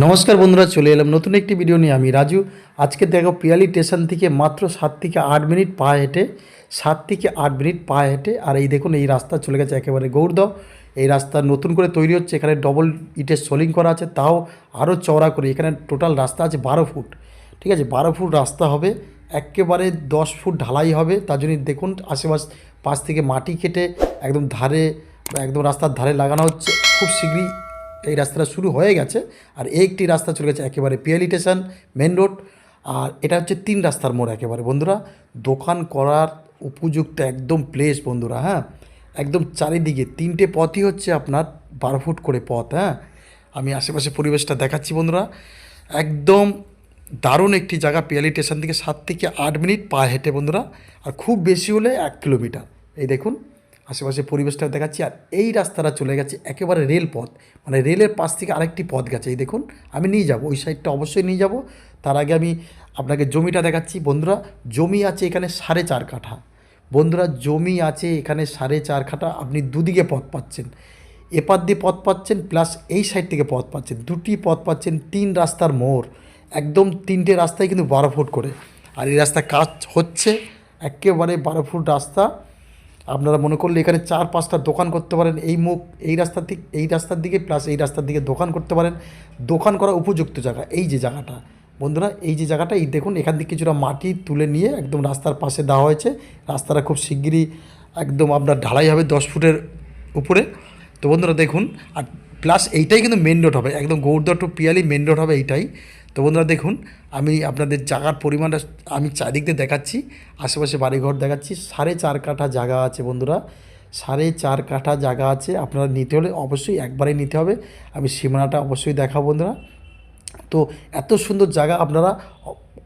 নমস্কার বন্ধুরা, চলে এলাম নতুন একটি ভিডিও নিয়ে। আমি রাজু। আজকে দেখো পিয়ালি স্টেশন থেকে মাত্র 7 থেকে 8 মিনিট পায়ে হেঁটে 7 থেকে 8 মিনিট পায়ে হেঁটে আর এই দেখুন এই রাস্তা চলে গেছে একেবারে গৌড়দহ। এই রাস্তা নতুন করে তৈরি হচ্ছে, এখানে ডবল ইটের সোলিং করা আছে, তাও আরও চওড়া করে। এখানে টোটাল রাস্তা আছে 12 ফুট, ঠিক আছে, 12 ফুট রাস্তা হবে, একেবারে 10 ফুট ঢালাই হবে। তার জন্য দেখুন আশেপাশ পাশ থেকে মাটি কেটে একদম ধারে, একদম রাস্তার ধারে লাগানো হচ্ছে। খুব শীঘ্রই এই রাস্তাটা শুরু হয়ে গেছে। আর একটি রাস্তা চলে গেছে একেবারে পিয়ালি স্টেশন মেন রোড। আর এটা হচ্ছে 3 রাস্তার মোড় একেবারে বন্ধুরা, দোকান করার উপযুক্ত একদম প্লেস বন্ধুরা। হ্যাঁ, একদম চারিদিকে 3টে পথই হচ্ছে আপনার 12 ফুট করে পথ। হ্যাঁ, আমি আশেপাশে পরিবেশটা দেখাচ্ছি বন্ধুরা, একদম দারুণ একটি জায়গা। পিয়ালি স্টেশন থেকে 7 থেকে 8 মিনিট পা হেঁটে বন্ধুরা, আর খুব বেশি হলে 1 কিলোমিটার। এই দেখুন আশেপাশে পরিবেশটা দেখাচ্ছি। আর এই রাস্তাটা চলে গেছে একেবারে রেলপথ, মানে রেলের পাশ থেকে আরেকটি পথ গেছে। এই দেখুন আমি নিয়ে যাব, ওই সাইডটা অবশ্যই নিয়ে যাব। তার আগে আমি আপনাকে জমিটা দেখাচ্ছি বন্ধুরা। জমি আছে এখানে 4.5 কাঠা বন্ধুরা, জমি আছে এখানে 4.5 কাঠা। আপনি দুদিকে পথ পাচ্ছেন, এপার দিয়ে পথ পাচ্ছেন প্লাস এই সাইড থেকে পথ পাচ্ছেন, দুটি পথ পাচ্ছেন। 3 রাস্তার মোড়, একদম 3টে রাস্তায় কিন্তু 12 ফুট করে। আর এই রাস্তা কাজ হচ্ছে একেবারে 12 ফুট রাস্তা। আপনারা মনে করলে এখানে 4-5টা দোকান করতে পারেন, এই মুখ এই রাস্তার দিক, এই রাস্তার দিকে প্লাস এই রাস্তার দিকে দোকান করতে পারেন। দোকান করা উপযুক্ত জায়গা এই যে জায়গাটা বন্ধুরা, এই যে জায়গাটা, এই দেখুন এখান থেকে কিছুটা মাটি তুলে নিয়ে একদম রাস্তার পাশে দেওয়া হয়েছে। রাস্তাটা খুব শিগগিরই একদম আপনার ঢালাই হবে 10 ফুটের উপরে। তো বন্ধুরা দেখুন, আর প্লাস এইটাই কিন্তু মেন রোড হবে, একদম Gourdaha to Piyali main road হবে এইটাই। তো বন্ধুরা দেখুন, আমি আপনাদের জায়গার পরিমাণটা আমি চারিদিক দিয়ে দেখাচ্ছি, আশেপাশে বাড়িঘর দেখাচ্ছি। 4.5 কাঠা জায়গা আছে বন্ধুরা, 4.5 কাঠা জায়গা আছে। আপনারা নিতে হলে অবশ্যই একবারেই নিতে হবে। আমি সীমানাটা অবশ্যই দেখাবো বন্ধুরা। তো এত সুন্দর জায়গা আপনারা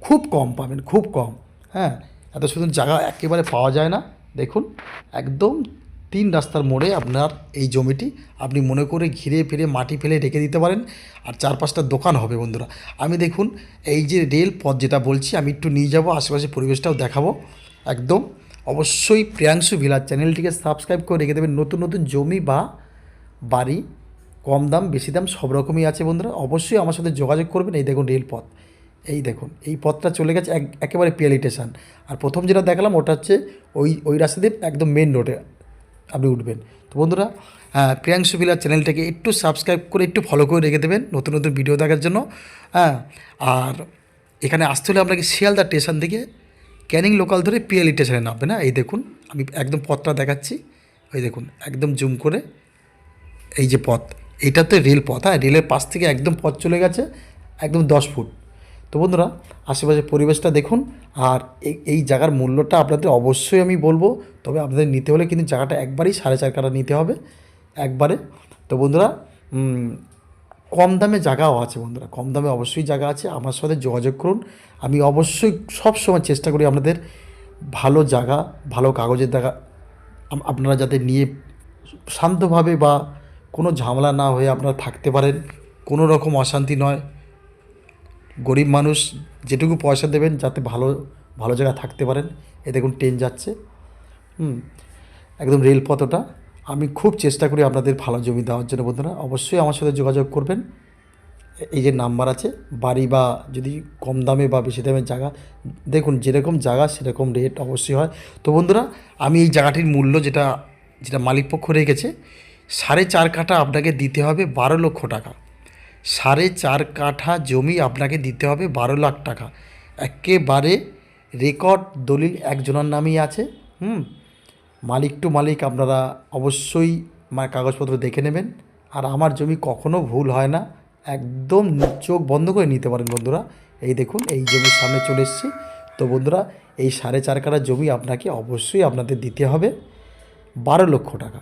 খুব কম পাবেন, খুব কম। হ্যাঁ, এত সুন্দর জায়গা একেবারে পাওয়া যায় না। দেখুন একদম 3 রাস্তার মোড়ে আপনার এই জমিটি, আপনি মনে করে ঘিরে ফিরে মাটি ফেলে রেখে দিতে পারেন। আর 4-5টা দোকান হবে বন্ধুরা। আমি দেখুন এই যে রেল পথ যেটা বলছি, আমি একটু নিয়ে যাব, আশেপাশে পরিবেশটাও দেখাবো একদম। অবশ্যই প্রিয়াংশু ভিলাজ চ্যানেলটিকে সাবস্ক্রাইব করে রেখে দেবেন। নতুন নতুন জমি বা বাড়ি, কম দাম বেশি দাম সব রকমই আছে বন্ধুরা। অবশ্যই আমার সাথে যোগাযোগ করবেন। এই দেখুন রেলপথ, এই দেখুন এই পথটা চলে গেছে একেবারে পিয়ালি স্টেশন। আর প্রথম যেটা দেখালাম ওটা হচ্ছে ওই রাস্তা দিয়ে একদম মেন রোডে আপনি উঠবেন। তো বন্ধুরা, হ্যাঁ, প্রিয়াংশু ভিলাজ চ্যানেলটাকে একটু সাবস্ক্রাইব করে একটু ফলো করে রেখে দেবেন নতুন নতুন ভিডিও দেখার জন্য। হ্যাঁ, আর এখানে আসতে হলে আপনাকে শিয়ালদা স্টেশন থেকে ক্যানিং লোকাল ধরে পিয়ালি স্টেশনে নামবেন। হ্যাঁ, এই দেখুন আমি একদম পথটা দেখাচ্ছি, ওই দেখুন একদম জুম করে এই যে পথ, এইটাতে রেল পথ। হ্যাঁ, রেলের পাশ থেকে একদম পথ চলে গেছে একদম 10 ফুট। তো বন্ধুরা আশেপাশে পরিবেশটা দেখুন। আর এই জায়গার মূল্যটা আপনাদের অবশ্যই আমি বলবো, তবে আপনাদের নিতে হলে কিন্তু জায়গাটা একবারেই 4.5 কাঠা নিতে হবে একবারে। তো বন্ধুরা কম দামে জায়গাও আছে বন্ধুরা, কম দামে অবশ্যই জায়গা আছে। আমার সাথে যোগাযোগ করুন। আমি অবশ্যই সব সময় চেষ্টা করি আপনাদের ভালো জায়গা, ভালো কাগজের জায়গা আপনারা যাতে নিয়ে শান্তভাবে বা কোনো ঝামেলা না হয়ে আপনারা থাকতে পারেন, কোনো রকম অশান্তি নয়। গরিব মানুষ যেটুকু পয়সা দেবেন যাতে ভালো ভালো জায়গায় থাকতে পারেন। এ দেখুন ট্রেন যাচ্ছে, একদম রেলপথ ওটা। আমি খুব চেষ্টা করি আপনাদের ভালো জমি দেওয়ার জন্য বন্ধুরা। অবশ্যই আমার সাথে যোগাযোগ করবেন। এই যে নাম্বার আছে, বাড়ি বা যদি কম দামে বা বেশি দামের জায়গা, দেখুন যেরকম জায়গা সেরকম রেট অবশ্যই হয়। তো বন্ধুরা আমি এই জায়গাটির মূল্য যেটা যেটা মালিকপক্ষ রেখেছে, 4.5 কাঠা আপনাকে দিতে হবে 12 লক্ষ টাকা। 4.5 কাঠা জমি আপনাকে দিতে হবে 12 লাখ টাকা। একেবারে রেকর্ড দলিল একজনের নামেই আছে। মালিক টু মালিক আপনারা অবশ্যই আমার কাগজপত্র দেখে নেবেন। আর আমার জমি কখনো ভুল হয় না, একদম চোখ বন্ধ করে নিতে পারেন বন্ধুরা। এই দেখুন এই জমির সামনে চলে এসেছি। তো বন্ধুরা এই 4.5 কাঠা জমি আপনাকে অবশ্যই আপনাদের দিতে হবে 12 লক্ষ টাকা।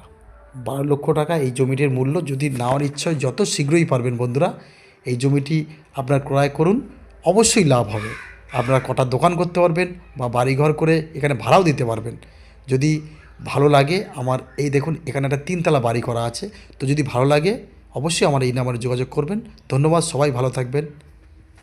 12 লক্ষ টাকা এই জমিটির মূল্য। যদি নেওয়ার ইচ্ছা হয় যত শীঘ্রই পারবেন বন্ধুরা এই জমিটি আপনার ক্রয় করুন, অবশ্যই লাভ হবে। আপনারা কটা দোকান করতে পারবেন বা বাড়িঘর করে এখানে ভাড়াও দিতে পারবেন। যদি ভালো লাগে আমার, এই দেখুন এখানে একটা 3তলা বাড়ি করা আছে। তো যদি ভালো লাগে অবশ্যই আমার এই নাম্বারে যোগাযোগ করবেন। ধন্যবাদ, সবাই ভালো থাকবেন।